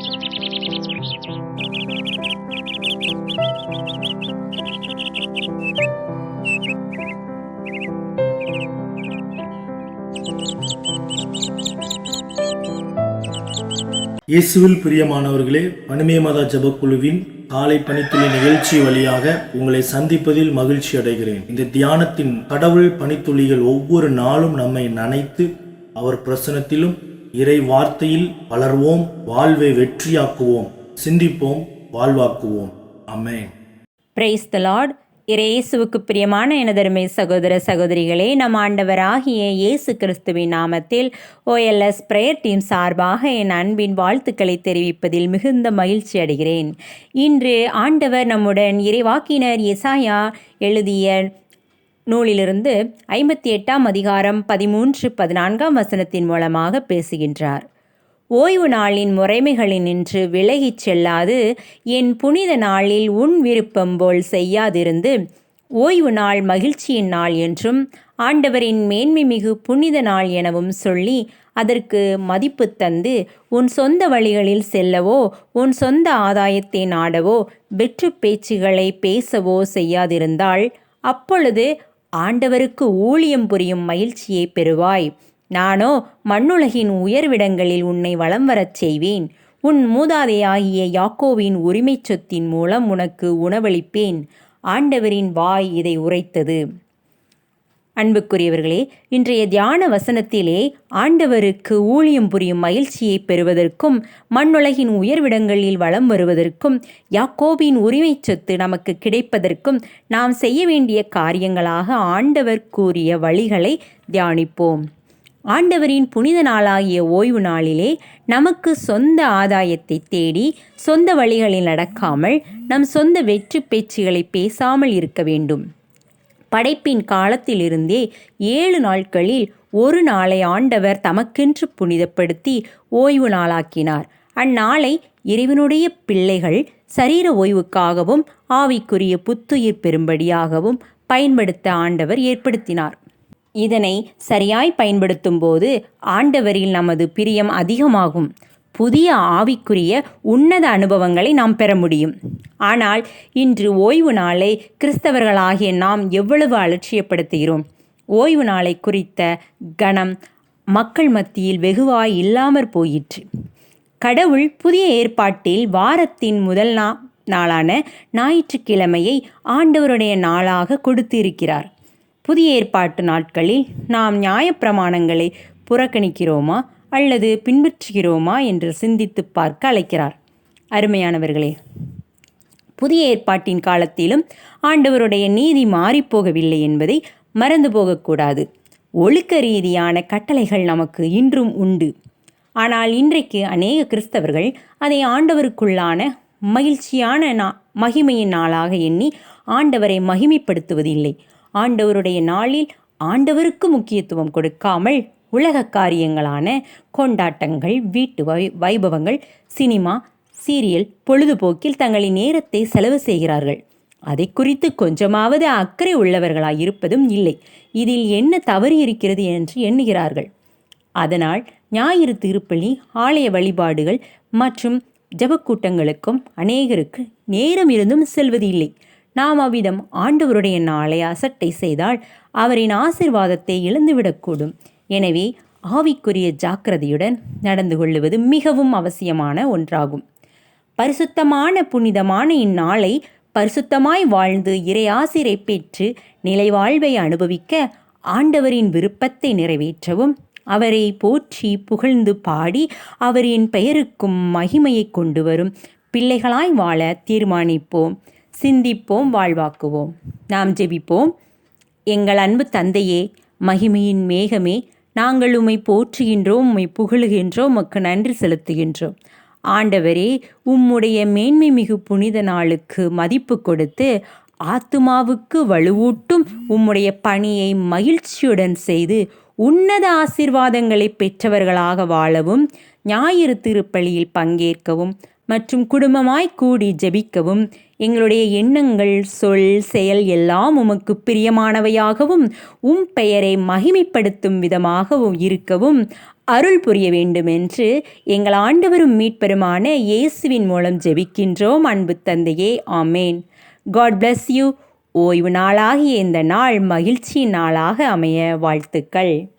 இயேசுவில் பிரியமானவர்களே, பனிமே மத ஜபக்குழுவின் காலை பணித்துளி நிகழ்ச்சி வழியாக உங்களை சந்திப்பதில் மகிழ்ச்சி அடைகிறேன். இந்த தியானத்தின் கடவுள் பணித்துளிகள் ஒவ்வொரு நாளும் நம்மை நனைத்து அவர் பிரசனத்திலும் இறை வார்த்தையில் வளர்வோம், வாழ்வை வெற்றியாக்குவோம், சிந்திப்போம், வாழ்வாக்குவோம். ஆமென். Praise the Lord. இயேசுவுக்கு பிரியமான எனதருமை சகோதர சகோதரிகளே, நம் ஆண்டவராகிய இயேசு கிறிஸ்துவின் நாமத்தில் OLS பிரேயர் டீம் சார்பாக என் அன்பின் வாழ்த்துக்களை தெரிவிப்பதில் மிகுந்த மகிழ்ச்சி அடைகிறேன். இன்று ஆண்டவர் நம்முடன் இறைவாக்கினர் எசாயா எழுதிய நூலிலிருந்து 58ஆம் அதிகாரம் 13-14 வசனத்தின் மூலமாக பேசுகின்றார். ஓய்வு நாளின் முறைமைகளினின்று விலகிச் செல்லாது என் புனித நாளில் உன் விருப்பம் போல் செய்யாதிருந்து ஓய்வு நாள் மகிழ்ச்சியின் நாள் என்றும் ஆண்டவரின் மேன்மை மிகு புனித நாள் எனவும் சொல்லி அதற்கு மதிப்பு தந்து உன் சொந்த வழிகளில் செல்லவோ உன் சொந்த ஆதாயத்தை நாடவோ வெற்று பேச்சுகளை பேசவோ செய்யாதிருந்தால் அப்பொழுது ஆண்டவருக்கு ஊழியம் புரியும் மகிழ்ச்சியை பெறுவாய். நானோ மண்ணுலகின் உயர்விடங்களில் உன்னை வலம் வரச் செய்வேன். உன் மூதாதையாகிய யாக்கோவின் உரிமைச் சொத்தின் மூலம் உனக்கு உணவளிப்பேன். ஆண்டவரின் வாய் இதை உரைத்தது. அன்புக்குரியவர்களே, இன்றைய தியான வசனத்திலே ஆண்டவருக்கு ஊழியம் புரியும் மகிழ்ச்சியை பெறுவதற்கும் மண்ணுலகின் உயர்விடங்களில் வலம் வருவதற்கும் யாக்கோபின் உரிமைச் சொத்து நமக்கு கிடைப்பதற்கும் நாம் செய்ய வேண்டிய காரியங்களாக ஆண்டவர் கூறிய வழிகளை தியானிப்போம். ஆண்டவரின் புனித நாளாகிய ஓய்வு நாளிலே நமக்கு சொந்த ஆதாயத்தை தேடி சொந்த வழிகளில் நடக்காமல் நம் சொந்த வெற்றி பேச்சுகளை பேசாமல் இருக்க வேண்டும். படைப்பின் காலத்திலிருந்தே 7 நாட்களில் ஒரு நாளை ஆண்டவர் தமக்கென்று புனிதப்படுத்தி ஓய்வு நாளாக்கினார். அந்நாளை இறைவனுடைய பிள்ளைகள் சரீர ஓய்வுக்காகவும் ஆவிக்குரிய புத்துயிர் பெறும்படியாகவும் பயன்படுத்த ஆண்டவர் ஏற்படுத்தினார். இதனை சரியாய் பயன்படுத்தும் போது ஆண்டவரில் நமது பிரியம் அதிகமாகும். புதிய ஆவிக்குரிய உன்னத அனுபவங்களை நாம் பெற முடியும். ஆனால் இன்று ஓய்வு நாளை கிறிஸ்தவர்களாகிய நாம் எவ்வளவு அலட்சியப்படுத்துகிறோம். ஓய்வு நாளை குறித்த கணம் மக்கள் மத்தியில் வெகுவாய் இல்லாமற் போயிற்று. கடவுள் புதிய ஏற்பாட்டில் வாரத்தின் முதல் நாளான ஞாயிற்றுக்கிழமையை ஆண்டவருடைய நாளாக கொடுத்து இருக்கிறார். புதிய ஏற்பாட்டு நாட்களில் நாம் நியாயப்பிரமாணங்களை புறக்கணிக்கிறோமா அல்லது பின்பற்றுகிறோமா என்று சிந்தித்து பார்க்க அழைக்கிறார். அருமையானவர்களே, புதிய ஏற்பாட்டின் காலத்திலும் ஆண்டவருடைய நீதி மாறிப்போகவில்லை என்பதை மறந்து போகக்கூடாது. ஒழுக்க ரீதியான கட்டளைகள் நமக்கு இன்றும் உண்டு. ஆனால் இன்றைக்கு அநேக கிறிஸ்தவர்கள் அதை ஆண்டவருக்குள்ளான மகிழ்ச்சியான மகிமையின் நாளாக எண்ணி ஆண்டவரை மகிமைப்படுத்துவதில்லை. ஆண்டவருடைய நாளில் ஆண்டவருக்கு முக்கியத்துவம் கொடுக்காமல் உலக காரியங்களான கொண்டாட்டங்கள், வீட்டு வைபவங்கள், சினிமா, சீரியல், பொழுதுபோக்கில் தங்களின் நேரத்தை செலவு செய்கிறார்கள். அதை குறித்து கொஞ்சமாவது அக்கறை உள்ளவர்களாய் இருப்பதும் இல்லை. இதில் என்ன தவறு இருக்கிறது என்று எண்ணுகிறார்கள். அதனால் ஞாயிறு திருப்பலி, ஆலய வழிபாடுகள் மற்றும் ஜபக்கூட்டங்களுக்கும் அநேகருக்கு நேரம் இருந்தும் செல்வது இல்லை. நாம் அவ்விதம் ஆண்டவருடைய நாளை அசட்டை செய்தால் அவரின் ஆசீர்வாதத்தை இழந்துவிடக்கூடும். எனவே ஆவிக்குரிய ஜாக்கிரதையுடன் நடந்து கொள்வது மிகவும் அவசியமான ஒன்றாகும். பரிசுத்தமான புனிதமான இந்நாளை பரிசுத்தமாய் வாழ்ந்து இறை ஆசிரை பெற்று நிலை வாழ்வை அனுபவிக்க ஆண்டவரின் விருப்பத்தை நிறைவேற்றவும் அவரை போற்றி புகழ்ந்து பாடி அவரின் பெயருக்கும் மகிமையை கொண்டு வரும் பிள்ளைகளாய் வாழ தீர்மானிப்போம், சிந்திப்போம், வாழ்வாக்குவோம். நாம் ஜெபிப்போம். எங்கள் அன்பு தந்தையே, மகிமையின் மேகமே, நாங்கள் உம்மை போற்றுகின்றோம், உம்மை புகழுகின்றோம், உமக்கு நன்றி செலுத்துகின்றோம். ஆண்டவரே, உம்முடைய மேன்மை மிகு புனித நாளுக்கு மதிப்பு கொடுத்து ஆத்துமாவுக்கு வலுவூட்டும் உம்முடைய பணியை மகிழ்ச்சியுடன் செய்து உன்னத ஆசீர்வாதங்களை பெற்றவர்களாக வாழவும், ஞாயிறு திருப்பலியில் பங்கேற்கவும் மற்றும் குடும்பமாய் கூடி ஜெபிக்கவும் எங்களுடைய எண்ணங்கள், சொல், செயல் எல்லாம் உமக்கு பிரியமானவையாகவும் பெயரை மகிமைப்படுத்தும் விதமாகவும் இருக்கவும் அருள் புரிய வேண்டுமென்று எங்கள் ஆண்டவரும் மீட்பெருமான இயேசுவின் மூலம் ஜெபிக்கின்றோம் அன்பு தந்தையே. ஆமேன். God bless you. ஓய்வு நாளாகிய இந்த நாள் மகிழ்ச்சியின் நாளாக அமைய வாழ்த்துக்கள்.